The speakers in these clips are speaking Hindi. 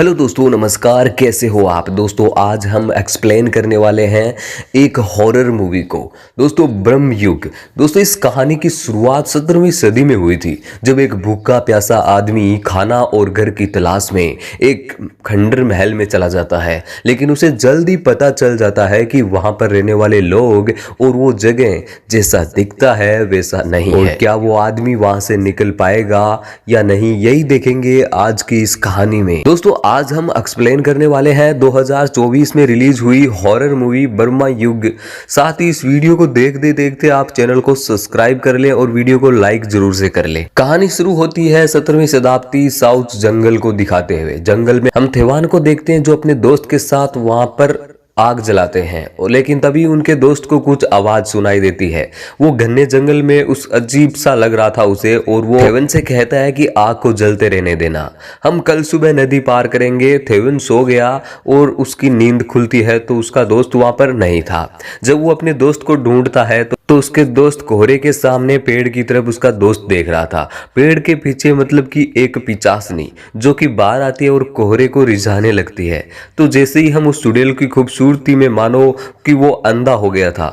हेलो दोस्तों, नमस्कार। कैसे हो आप दोस्तों? आज हम एक्सप्लेन करने वाले हैं एक हॉरर मूवी को। दोस्तों, ब्रह्म युग। दोस्तों, इस कहानी की शुरुआत 17वीं सदी में हुई थी, जब एक भूखा प्यासा आदमी खाना और घर की तलाश में एक खंडर महल में चला जाता है। लेकिन उसे जल्दी पता चल जाता है कि वहां पर रहने वाले लोग और वो जगह जैसा दिखता है वैसा नहीं है। क्या वो आदमी वहां से निकल पाएगा या नहीं, यही देखेंगे आज की इस कहानी में। दोस्तों, आज हम एक्सप्लेन करने वाले हैं 2024 में रिलीज हुई हॉरर मूवी ब्रह्म युग। साथ ही इस वीडियो को देखते देखते आप चैनल को सब्सक्राइब कर लें और वीडियो को लाइक जरूर से कर लें। कहानी शुरू होती है 17वीं शताब्दी साउथ जंगल को दिखाते हुए। जंगल में हम थेवान को देखते हैं जो अपने दोस्त के साथ वहां पर आग जलाते हैं, और लेकिन तभी उनके दोस्त को कुछ आवाज सुनाई देती है। वो घने जंगल में उस अजीब सा लग रहा था उसे, और वो थेवन से कहता है कि आग को जलते रहने देना, हम कल सुबह नदी पार करेंगे। थेवन सो गया और उसकी नींद खुलती है तो उसका दोस्त वहां पर नहीं था। जब वो अपने दोस्त को ढूंढता है तो उसके दोस्त कोहरे के सामने पेड़ की तरफ उसका दोस्त देख रहा था। पेड़ के पीछे मतलब कि एक पिचासनी जो कि बाहर आती है और कोहरे को रिझाने लगती है। तो जैसे ही हम उस चुड़ैल की खूबसूरती में मानो कि वो अंधा हो गया था।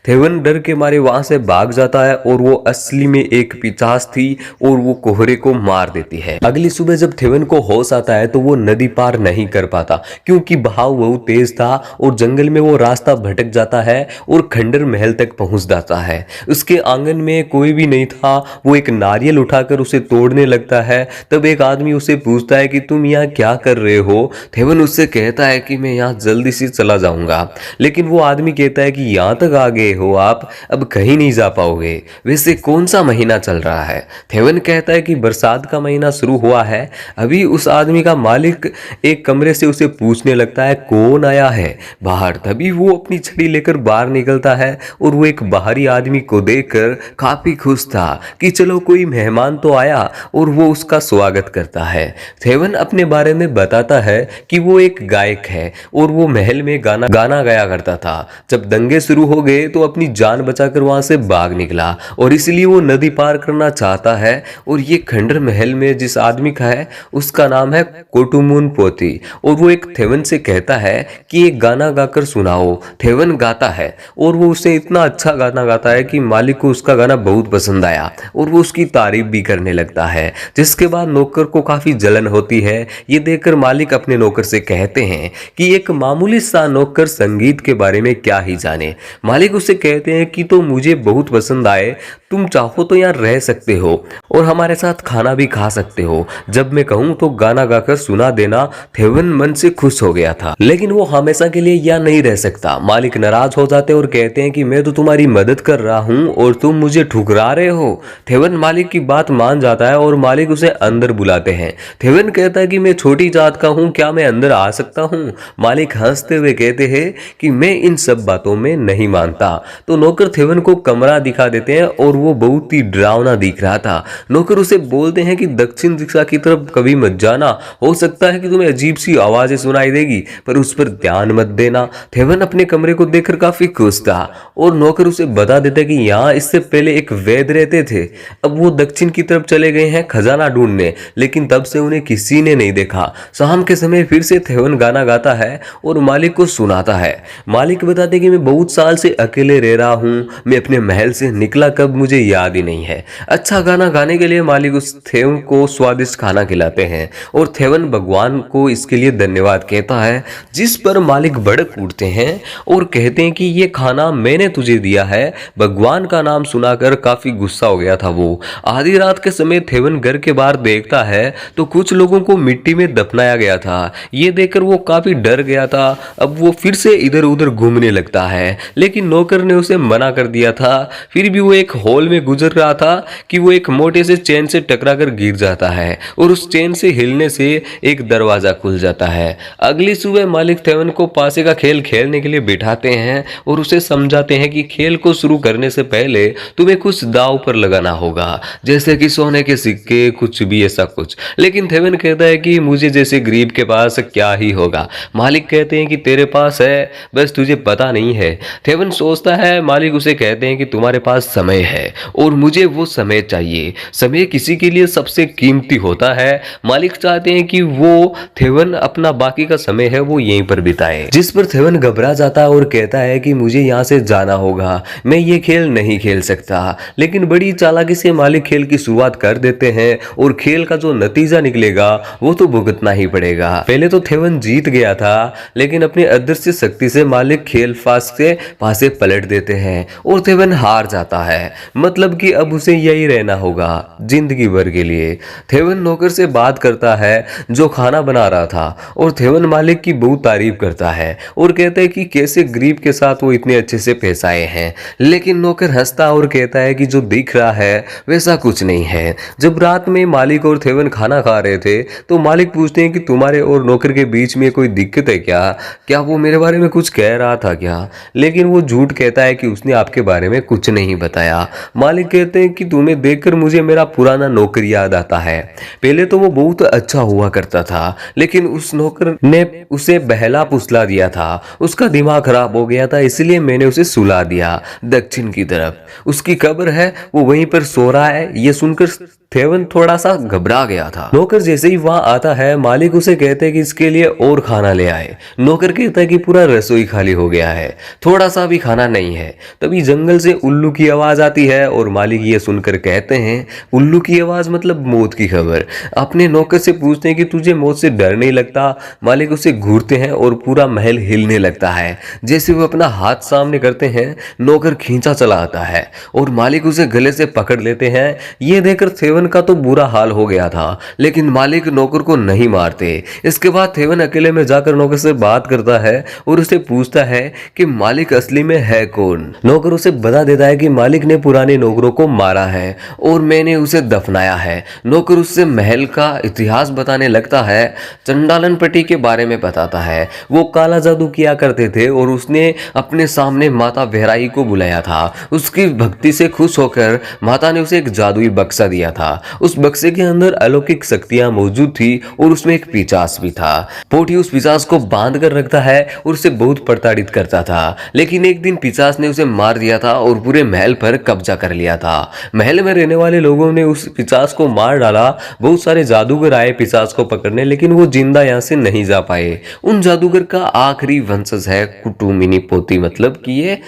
थेवन डर के मारे वहां से भाग जाता है और वो असली में एक पिचास थी और वो कोहरे को मार देती है। अगली सुबह जब थेवन को होश आता है तो वो नदी पार नहीं कर पाता क्योंकि बहाव बहुत तेज था, और जंगल में वो रास्ता भटक जाता है और खंडर महल तक पहुंच जाता है। उसके आंगन में कोई भी नहीं था। वो एक नारियल उठाकर उसे तोड़ने लगता है। तब एक आदमी उसे पूछता है कि तुम यहाँ क्या कर रहे हो? थेवन उससे कहता है कि मैं यहाँ जल्दी से चला जाऊंगा। लेकिन वो आदमी कहता है कि यहाँ तक आ गए हो आप, अब कहीं नहीं जा पाओगे। वैसे कौन सा महीना चल रहा है? थेवन कहता है कि बरसात का महीना शुरू हुआ है। अभी उस आदमी का मालिक एक कमरे से उसे पूछने लगता है कौन आया है बाहर। तभी वो अपनी छड़ी लेकर बाहर निकलता है और वो एक बाहरी आदमी को देखकर काफी खुश था कि चलो कोई मेहमान तो आया, और वो उसका स्वागत करता है। थेवन अपने बारे में बताता है कि वो एक गायक है और वो महल में गाना गाया करता था। जब दंगे शुरू हो गए तो अपनी जान बचाकर वहां से भाग निकला, और इसलिए वो नदी पार करना चाहता है। और ये खंडर महल में जिस आदमी का है उसका नाम है कोटुमुन पोती, और वो एक थेवन से कहता है कि एक गाना गाकर सुनाओ। थेवन गाता है और वो उसे इतना अच्छा गाना गाता है कि मालिक को उसका गाना बहुत पसंद आया और वो उसकी तारीफ भी करने लगता है। जिसके बाद नौकर को काफी जलन होती है। ये देखकर मालिक अपने नौकर से कहते हैं कि एक मामूली सा नौकर संगीत के बारे में क्या ही जाने। मालिक उससे कहते हैं कि तो मुझे बहुत पसंद आए, तुम चाहो तो यहाँ रह सकते हो और हमारे साथ खाना भी खा सकते हो। जब मैं कहूँ तो गाना गाकर सुना देना। थेवन मन से खुश हो गया था, लेकिन वो हमेशा के लिए यहाँ नहीं रह सकता। मालिक नाराज हो जाते और कहते हैं कि मैं तो तुम्हारी मदद कर रहा हूँ और तुम मुझे ठुकरा रहे हो। थेवन मालिक की बात मान जाता है और मालिक उसे अंदर बुलाते हैं। थेवन कहता है कि मैं छोटी जात का हूँ, क्या मैं अंदर आ सकता हूँ? मालिक हंसते हुए कहते हैं कि मैं इन सब बातों में नहीं मानता। तो नौकर थेवन को कमरा दिखा देते हैं और वो बहुत ही डरावना दिख रहा था। नौकर उसे बोलते हैं कि दक्षिण दिशा की तरफ कभी मत जाना, हो सकता है कि तुम्हें अजीब सी आवाजें सुनाई देगी, पर उस पर ध्यान मत देना। थेवन अपने कमरे को देखकर काफी खुश था और नौकर उसे बता देता है कि यहाँ इससे पहले एक वैद्य रहते थे। अब वो दक्षिण की तरफ चले गए हैं खजाना ढूंढने, लेकिन तब से उन्हें किसी ने नहीं देखा। शाम के समय फिर से थेवन गाना गाता है और मालिक को सुनाता है। मालिक बताते कि मैं बहुत साल से अकेले रह रहा हूँ, मैं अपने महल से निकला कब मुझे याद ही नहीं है। अच्छा गाना गाने के लिए मालिक उस थेवन को स्वादिष्ट खाना खिलाते हैं और थेवन भगवान को इसके लिए धन्यवाद कहता है, जिस पर मालिक भड़क उठते हैं और कहते हैं कि ये खाना मैंने तुझे दिया है। भगवान का नाम सुनाकर काफी गुस्सा हो गया था वो। आधी रात के समय थेवन घर के बाहर देखता है तो कुछ लोगों को मिट्टी में दफनाया गया था। ये देखकर वो काफी डर गया था। अब वो फिर से इधर उधर घूमने लगता है, लेकिन नौकर ने उसे मना कर दिया था। फिर भी वो एक हॉल में गुजर रहा था कि वो एक मोटे से चेन से टकराकर गिर जाता है और उस चेन से हिलने से एक दरवाजा खुल जाता है। अगली सुबह मालिक थेवन को पासे का खेल खेलने के लिए बिठाते हैं और उसे समझाते हैं कि खेल को शुरू करने से पहले तुम्हें कुछ दांव पर लगाना होगा, जैसे कि सोने के सिक्के, कुछ भी ऐसा कुछ। लेकिन थेवन कहता है कि मुझे जैसे गरीब के पास क्या ही होगा। मालिक कहते हैं कि तेरे पास है, बस तुझे पता नहीं है। थेवन सोचता पूछता है, मालिक उसे कहते हैं कि तुम्हारे पास समय है और मुझे वो समय चाहिए। समय किसी के लिए सबसे कीमती होता है। मालिक चाहते हैं कि वो थेवन अपना बाकी का समय है वो यहीं पर बिताए, जिस पर थेवन घबरा जाता है और कहता है कि मुझे यहाँ से जाना होगा, मैं ये खेल नहीं खेल सकता। लेकिन बड़ी चालाकी से मालिक खेल की शुरुआत कर देते हैं और खेल का जो नतीजा निकलेगा वो तो भुगतना ही पड़ेगा। पहले तो थेवन जीत गया था, लेकिन अपनी अदृश्य शक्ति से मालिक खेल फास के पासे पलट देते हैं और थेवन हार जाता है। मतलब कि अब उसे यही रहना होगा जिंदगी भर के लिए। थेवन नौकर से बात करता है जो खाना बना रहा था और थेवन मालिक की बहुत तारीफ करता है और कहता है कि कैसे गरीब के साथ वो इतने अच्छे से पेश आए हैं। लेकिन नौकर हंसता और कहता है कि जो दिख रहा है वैसा कुछ नहीं है। जब रात में मालिक और थेवन खाना खा रहे थे तो मालिक पूछते हैं कि तुम्हारे और नौकर के बीच में कोई दिक्कत है क्या? क्या वो मेरे बारे में कुछ कह रहा था क्या? लेकिन वो झूठ कहता है कि उसने आपके बारे में कुछ नहीं बताया। मालिक कहते हैं कि तुम्हें देखकर मुझे मेरा पुराना नौकर याद आता है। पहले तो वो बहुत अच्छा हुआ करता था, लेकिन उस नौकर ने उसे बहला फुसला दिया था। उसका दिमाग खराब हो गया था, इसलिए मैंने उसे सुला दिया दक्षिण की तरफ। उसकी कब्र है, वो वहीं पर सो रहा है। ये सुनकर थेवन थोड़ा सा घबरा गया था। नौकर जैसे ही वहां आता है, मालिक उसे कहते हैं कि इसके लिए और खाना ले आए। नौकर कहता है कि पूरा रसोई खाली हो गया है, थोड़ा सा भी खाना नहीं है। तभी जंगल से उल्लू की आवाज आती है और मालिक ये सुनकर कहते हैं, उल्लू की आवाज मतलब मौत की खबर। अपने नौकर से पूछते हैं कि तुझे मौत से डर नहीं लगता? मालिक उसे घूरते हैं और पूरा महल हिलने लगता है। जैसे वो अपना हाथ सामने करते हैं, नौकर खींचा चला आता है और मालिक उसे गले से पकड़ लेते हैं। ये देखकर थेवन का तो बुरा हाल हो गया था, लेकिन मालिक नौकर को नहीं मारते। इसके बाद थेवन अकेले में जाकर नौकर से बात करता है और उसे पूछता है कि मालिक असली में है कौन। नौकर उसे बता देता है कि मालिक ने पुराने नौकरों को मारा है और मैंने उसे दफनाया है। नौकर उससे महल का इतिहास बताने लगता है, चंडालन पट्टी के बारे में बताता है। वो काला जादू किया करते थे और उसने अपने सामने माता बहराई को बुलाया था। उसकी भक्ति से खुश होकर माता ने उसे एक जादुई बक्सा दिया था। उस बक्से के अंदर अलौकिक शक्तियां मौजूद थी और उसमें एक पिचास भी था। पोटी उस पिचास को बांध कर रखता है और उसे बहुत प्रताड़ित करता था। लेकिन एक दिन पिचास ने उसे मार दिया था और पूरे महल पर कब्जा कर लिया था। महल में रहने वाले लोगों ने उस पिचास को मार डाला। बहुत सारे जादूगर आए पिचास को पकड़ने, लेकिन वो जिंदा यहाँ से नहीं जा पाए। उन जादूगर का आखिरी वंशज है कुटुमिनी पोती, मतलब कि ये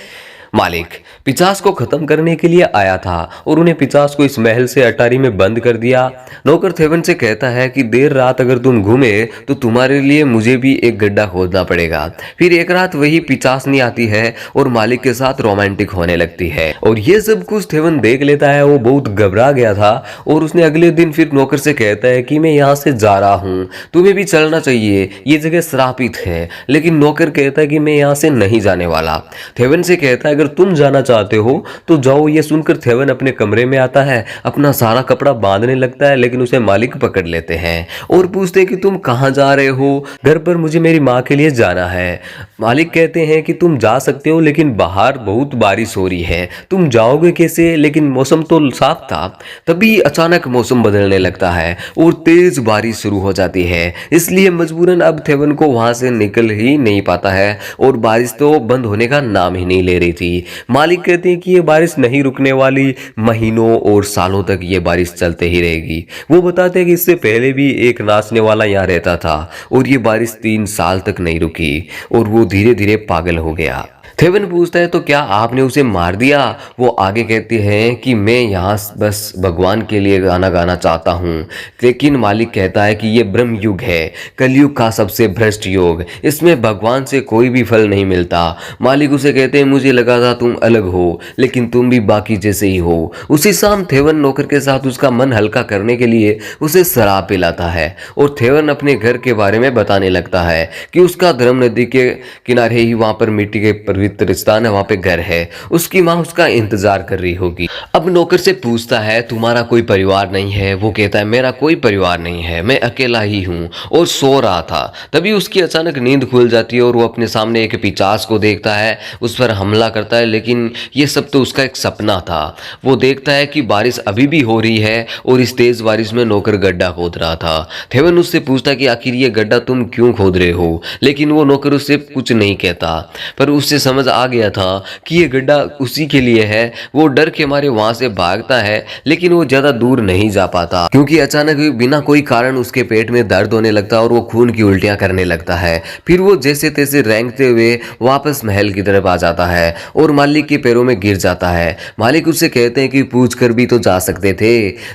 मालिक पिचास को खत्म करने के लिए आया था और उन्हें पिचास को इस महल से अटारी में बंद कर दिया। नौकर थेवन से कहता है कि देर रात अगर तुम घूमे तो तुम्हारे लिए मुझे भी एक गड्ढा खोदना पड़ेगा। फिर एक रात वही पिचासनी आती है और मालिक के साथ रोमांटिक होने लगती है और ये सब कुछ थेवन देख लेता है। वो बहुत घबरा गया था और उसने अगले दिन फिर नौकर से कहता है कि मैं यहाँ से जा रहा हूँ, तुम्हें भी चलना चाहिए, ये जगह श्रापित है। लेकिन नौकर कहता है कि मैं यहाँ से नहीं जाने वाला। थेवन से कहता है अगर तुम जाना चाहते हो तो जाओ। ये सुनकर थेवन अपने कमरे में आता है, अपना सारा कपड़ा बांधने लगता है, लेकिन उसे मालिक पकड़ लेते हैं और पूछते हैं कि तुम कहां जा रहे हो? घर पर मुझे मेरी माँ के लिए जाना है। मालिक कहते हैं कि तुम जा सकते हो, लेकिन बाहर बहुत बारिश हो रही है, तुम जाओगे कैसे? लेकिन मौसम तो साफ था। तभी अचानक मौसम बदलने लगता है और तेज बारिश शुरू हो जाती है, इसलिए मजबूरन अब थेवन को वहां से निकल ही नहीं पाता है और बारिश तो बंद होने का नाम ही नहीं ले रही थी। मालिक कहते हैं कि ये बारिश नहीं रुकने वाली, महीनों और सालों तक ये बारिश चलते ही रहेगी। वो बताते हैं कि इससे पहले भी एक नाचने वाला यहाँ रहता था और ये बारिश 3 साल तक नहीं रुकी और वो धीरे धीरे पागल हो गया। थेवन पूछता है तो क्या आपने उसे मार दिया? वो आगे कहते हैं कि मैं यहाँ बस भगवान के लिए गाना गाना चाहता हूँ। लेकिन मालिक कहता है कि ये ब्रह्म युग है, कलयुग का सबसे भ्रष्ट युग, इसमें भगवान से कोई भी फल नहीं मिलता। मालिक उसे कहते हैं मुझे लगा था तुम अलग हो, लेकिन तुम भी बाकी जैसे ही हो। उसी शाम थेवन नौकर के साथ उसका मन हल्का करने के लिए उसे शराब पिलाता है और थेवन अपने घर के बारे में बताने लगता है कि उसका धर्म नदी के किनारे ही वहां पर मिट्टी के पवित्र स्थान है, वहां पे घर है, उसकी माँ उसका इंतजार कर रही होगी। अब नौकर से पूछता है तुम्हारा कोई परिवार नहीं है? वो कहता है मेरा कोई परिवार नहीं है, मैं अकेला ही हूँ और सो रहा था। तभी उसकी अचानक नींद खुल जाती है और वो अपने सामने एक पिचास को देखता है, उस पर हमला करता है। लेकिन ये सब तो उसका एक सपना था। वो देखता है कि बारिश अभी भी हो रही है और इस तेज बारिश में नौकर गड्ढा खोद रहा था। थेवन उससे पूछता है कि आखिर ये गड्ढा तुम क्यों खोद रहे हो? लेकिन वो नौकर उससे कुछ नहीं कहता, पर उससे समझ समझ आ गया था कि ये गड्ढा उसी के लिए है। वो डर के मारे वहां से भागता है, लेकिन वो ज्यादा दूर नहीं जा पाता क्योंकि अचानक बिना कोई कारण उसके पेट में दर्द होने लगता है और वो खून की उल्टियां करने लगता है। फिर वो जैसे तैसे रेंगते हुए वापस महल की तरफ आ जाता है और मालिक के पैरों में गिर जाता है। मालिक उससे कहते हैं कि पूछ कर भी तो जा सकते थे।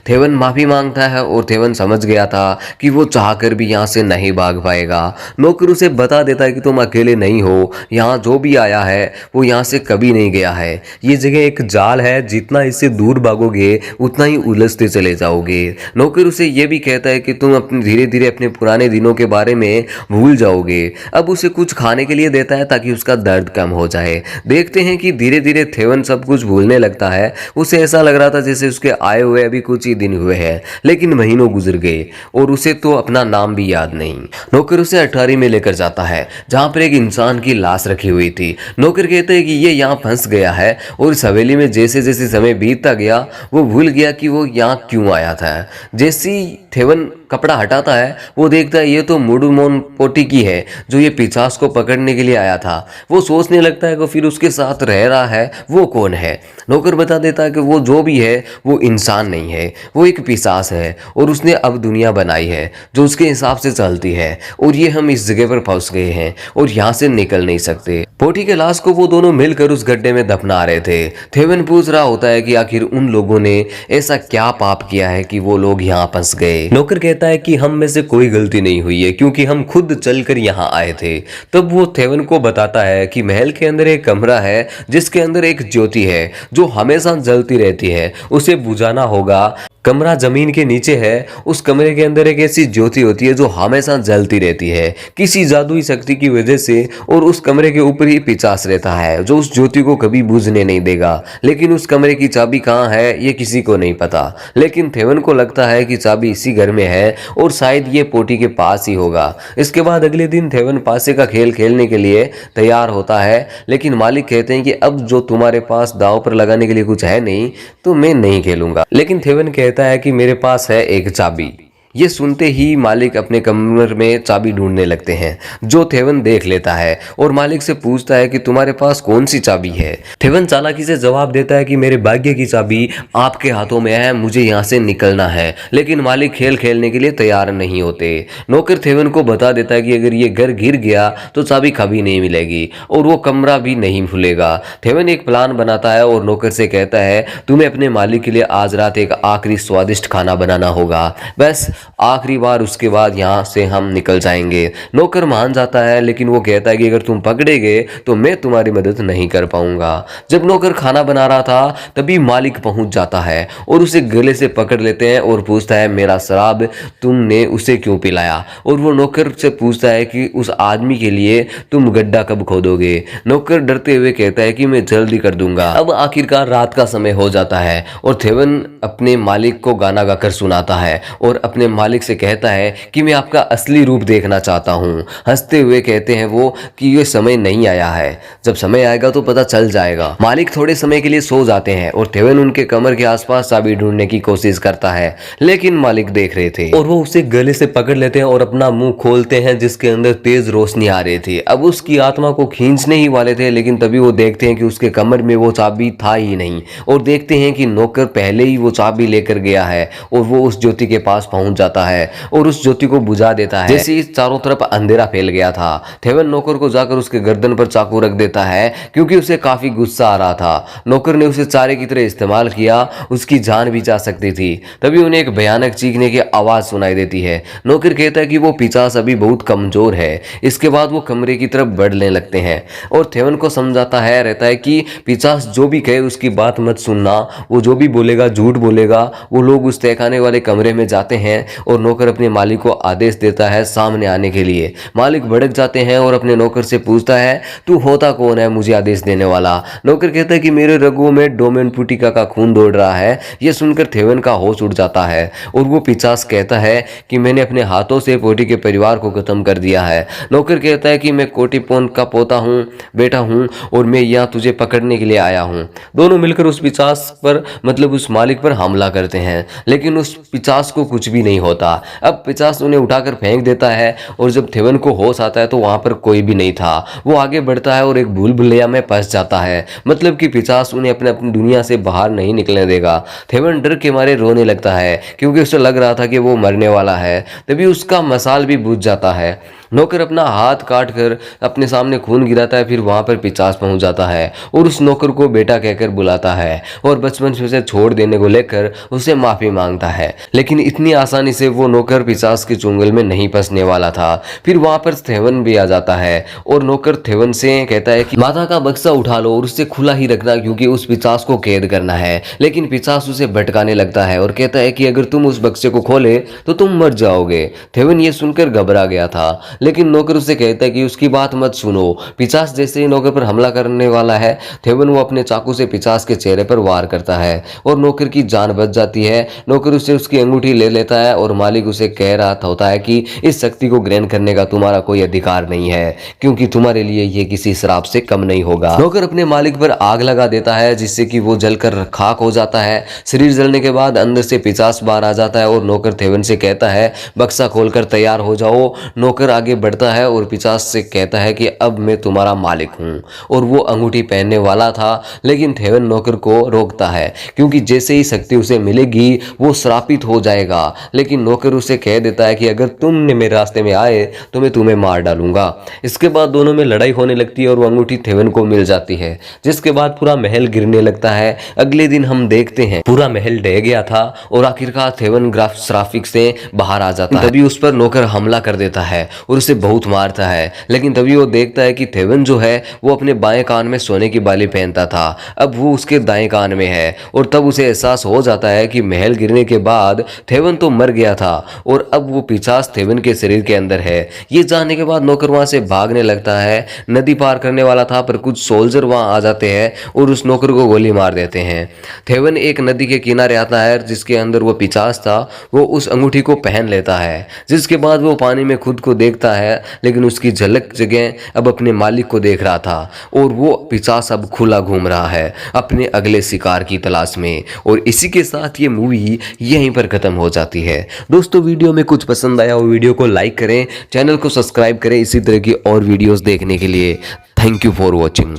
थेवन माफी मांगता है और थेवन समझ गया था कि वो चाहकर भी यहाँ से नहीं भाग पाएगा। नौकर उसे बता देता है कि तुम अकेले नहीं हो, यहाँ जो भी आया है वो यहाँ से कभी नहीं गया है। ये जगह एक जाल है, जितना इससे दूर भागोगे उतना ही उलझते चले जाओगे। नौकर उसे ये भी कहता है कि तुम अपने धीरे धीरे अपने पुराने दिनों के बारे में भूल जाओगे। अब उसे कुछ खाने के लिए देता है ताकि उसका दर्द कम हो जाए। देखते हैं कि धीरे धीरे थेवन सब कुछ भूलने लगता है। उसे ऐसा लग रहा था जैसे उसके आए हुए अभी कुछ ही दिन हुए हैं, लेकिन महीनों गुजर गए और उसे तो अपना नाम भी याद नहीं। नौकर उसे अटारी में लेकर जाता है जहां पर एक इंसान की लाश रखी हुई थी। नौकर कहते हैं कि ये यहाँ फंस गया है और इस हवेली में जैसे जैसे समय बीतता गया वो भूल गया कि वो यहाँ क्यों आया था। जैसी थेवन कपड़ा हटाता है वो देखता है ये तो मुडुमोन पोटी की है जो ये पिशाच को पकड़ने के लिए आया था। वो सोचने लगता है कि फिर उसके साथ रह रहा है वो कौन है। नौकर बता देता है कि वो जो भी है वो इंसान नहीं है, वो एक पिशाच है और उसने अब दुनिया बनाई है जो उसके हिसाब से चलती है और ये हम इस जगह पर फंस गए हैं और यहाँ से निकल नहीं सकते। पोटी के लाश को वो दोनों मिलकर उस गड्ढे में दफना रहे थे। थेवन पूछ रहा होता है कि आखिर उन लोगों ने ऐसा क्या पाप किया है कि वो लोग यहाँ फंस गए। नौकर कहता है कि हम में से कोई गलती नहीं हुई है क्योंकि हम खुद चलकर यहाँ आए थे। तब वो थेवन को बताता है कि महल के अंदर एक कमरा है जिसके अंदर एक ज्योति है जो हमेशा जलती रहती है, उसे बुझाना होगा। कमरा जमीन के नीचे है, उस कमरे के अंदर एक ऐसी ज्योति होती है जो हमेशा जलती रहती है किसी जादुई शक्ति की वजह से, और उस कमरे के ऊपर ही पिशाच रहता है जो उस ज्योति को कभी बुझने नहीं देगा। लेकिन उस कमरे की चाबी कहाँ है ये किसी को नहीं पता, लेकिन थेवन को लगता है कि चाबी इसी घर में है और शायद ये पोटी के पास ही होगा। इसके बाद अगले दिन थेवन पासे का खेल खेलने के लिए तैयार होता है, लेकिन मालिक कहते हैं कि अब जो तुम्हारे पास दांव पर लगाने के लिए कुछ है नहीं तो मैं नहीं खेलूंगा। लेकिन थेवन कहता है कि मेरे पास है एक चाबी। ये सुनते ही मालिक अपने कमरे में चाबी ढूंढने लगते हैं जो थेवन देख लेता है और मालिक से पूछता है कि तुम्हारे पास कौन सी चाबी है। थेवन चालाकी से जवाब देता है कि मेरे भाग्य की चाबी आपके हाथों में है, मुझे यहाँ से निकलना है। लेकिन मालिक खेल खेलने के लिए तैयार नहीं होते। नौकर थेवन को बता देता है कि अगर ये घर गिर गया तो चाबी कभी नहीं मिलेगी और वो कमरा भी नहीं खुलेगा। थेवन एक प्लान बनाता है और नौकर से कहता है तुम्हें अपने मालिक के लिए आज रात एक आखिरी स्वादिष्ट खाना बनाना होगा, बस आखिरी बार, उसके बाद यहाँ से हम निकल जाएंगे। नौकर मान जाता है, लेकिन वो कहता है कि अगर तुम पकड़े गए तो मैं तुम्हारी मदद नहीं कर पाऊंगा। जब नौकर खाना बना रहा था तभी मालिक पहुंच जाता है और उसे गले से पकड़ लेते हैं और पूछता है मेरा शराब तुमने उसे क्यों पिलाया। और वो नौकर से पूछता है कि उस आदमी के लिए तुम गड्ढा कब खोदोगे। नौकर डरते हुए कहता है कि मैं जल्दी कर दूंगा। अब आखिरकार रात का समय हो जाता है और थेवन अपने मालिक को गाना गाकर सुनाता है और अपने मालिक से कहता है कि मैं आपका असली रूप देखना चाहता हूँ। हंसते हुए कहते हैं वो कि ये समय नहीं आया है, जब समय आएगा तो पता चल जाएगा। मालिक थोड़े समय के लिए सो जाते हैं और थेवन उनके कमर के आसपास चाबी ढूंढने की कोशिश करता है, लेकिन मालिक देख रहे थे और वो उसे गले से पकड़ लेते हैं और अपना मुंह खोलते हैं जिसके अंदर तेज रोशनी आ रही थी। अब उसकी आत्मा को खींचने ही वाले थे, लेकिन तभी वो देखते हैं कि उसके कमर में वो चाबी था ही नहीं और देखते हैं कि नौकर पहले ही वो चाबी लेकर गया है और वो उस ज्योति के पास पहुंच जाता है और उस ज्योति को बुझा देता है। जैसे ही चारों तरफ अंधेरा फैल गया था, थेवन नौकर को जाकर उसके गर्दन पर चाकू रख देता है क्योंकि उसे काफी गुस्सा आ रहा था। नौकर ने उसे चारे की तरह इस्तेमाल किया, उसकी जान भी जा सकती थी। तभी उन्हें एक भयानक चीखने की आवाज सुनाई देती है। नौकर कहता है कि वो पिशाच अभी बहुत कमजोर है। इसके बाद वो कमरे की तरफ बढ़ने लगते हैं और थेवन को समझाता है रहता है कि पिशाच जो भी कहे उसकी बात मत सुनना, वो जो भी बोलेगा झूठ बोलेगा। वो लोग उस तहखाने वाले कमरे में जाते हैं और नौकर अपने मालिक को आदेश देता है सामने आने के लिए। मालिक भड़क जाते हैं और अपने नौकर से पूछता है तू होता कौन है मुझे आदेश देने वाला। नौकर कहता है कि मेरे रगों में डोमेन पुटिका का खून दौड़ रहा है। यह सुनकर थेवन का होश उड़ जाता है और वो पिशाच कहता है कि मैंने अपने हाथों से पोटी के परिवार को खत्म कर दिया है। नौकर कहता है कि मैं कोटिपोन का पोता हूँ, बेटा हूँ और मैं यहाँ तुझे पकड़ने के लिए आया हूँ। दोनों मिलकर उस पिशाच पर मतलब उस मालिक पर हमला करते हैं, लेकिन उस पिशाच को कुछ भी नहीं नहीं होता। अब पिशाच उन्हें उठाकर फेंक देता है और जब थेवन को होश आता है तो वहां पर कोई भी नहीं था। वो आगे बढ़ता है और एक भूल भुलैया में फंस जाता है, मतलब कि पिशाच उन्हें अपनी दुनिया से बाहर नहीं निकलने देगा। थेवन डर के मारे रोने लगता है क्योंकि उसे लग रहा था कि वो मरने वाला है। तभी उसका मसाल भी बुझ जाता है। नौकर अपना हाथ काट कर अपने सामने खून गिराता है। फिर वहां पर पिशाच पहुंच जाता है और उस नौकर को बेटा कहकर बुलाता है और बचपन से उसे छोड़ देने को लेकर उसे माफी मांगता है। लेकिन इतनी आसानी से वो नौकर पिशाच के चुंगल में नहीं फंसने वाला था। फिर वहां पर थेवन भी आ जाता है और नौकर थेवन से कहता है कि माता का बक्सा उठा लो और उसे खुला ही रखना क्योंकि उस पिशाच को कैद करना है। लेकिन पिशाच उसे भटकाने लगता है और कहता है कि अगर तुम उस बक्से को खोले तो तुम मर जाओगे। थेवन ये सुनकर घबरा गया था, लेकिन नौकर उसे कहता है कि उसकी बात मत सुनो। पिशाच जैसे ही नौकर पर हमला करने वाला है, थेवन वो अपने चाकू से पिशाच के चेहरे पर वार करता है और नौकर की जान बच जाती है। नौकर उसे उसकी अंगूठी ले लेता है और मालिक उसे कह रहा होता है कि इस शक्ति को ग्रहण करने का तुम्हारा कोई अधिकार नहीं है क्योंकि तुम्हारे लिए ये किसी श्राप से कम नहीं होगा। नौकर अपने मालिक पर आग लगा देता है जिससे कि वो जलकर खाक हो जाता है। शरीर जलने के बाद अंदर से पिशाच बाहर आ जाता है और नौकर थेवन से कहता है बक्सा खोलकर तैयार हो जाओ। नौकर आगे बढ़ता है और पिशाच से कहता है कि अब मैं तुम्हारा मालिक हूं। और वो अंगूठी पहनने वाला था, लेकिन थेवन नौकर को रोकता है क्योंकि जैसे ही शक्ति उसे मिलेगी वो श्रापित हो जाएगा। लेकिन नौकर उसे कह देता है कि अगर तुमने मेरे रास्ते में आए तो मैं तुम्हें मार डालूंगा। इसके बाद दोनों में लड़ाई होने लगती है और वो अंगूठी थेवन को मिल जाती है, जिसके बाद पूरा महल गिरने लगता है। अगले दिन हम देखते हैं पूरा महल ढह गया था और आखिरकार थेवन ग्राफिक से बाहर आ जाता है। तभी उस पर नौकर हमला कर देता है और उसे बहुत मारता है। लेकिन तभी वो देखता है कि थेवन जो है वो अपने बाएं कान में सोने की बाली पहनता था, अब वो उसके दाएं कान में है। और तब उसे एहसास हो जाता है कि महल गिरने के बाद थेवन तो मर गया था और अब वो पिशाच थेवन के शरीर के अंदर है। ये जानने के बाद नौकर वहां से भागने लगता है। नदी पार करने वाला था पर कुछ सोल्जर वहां आ जाते हैं और उस नौकर को गोली मार देते हैं। थेवन एक नदी के किनारे आता है जिसके अंदर वो पिशाच था। वो उस अंगूठी को पहन लेता है, जिसके बाद वो पानी में खुद को देखता है, लेकिन उसकी झलक जगह अब अपने मालिक को देख रहा था और वो पिशाच अब खुला घूम रहा है अपने अगले शिकार की तलाश में। और इसी के साथ ये मूवी यहीं पर खत्म हो जाती है। दोस्तों वीडियो में कुछ पसंद आया हो वीडियो को लाइक करें, चैनल को सब्सक्राइब करें इसी तरह की और वीडियोस देखने के लिए। Thank you for watching.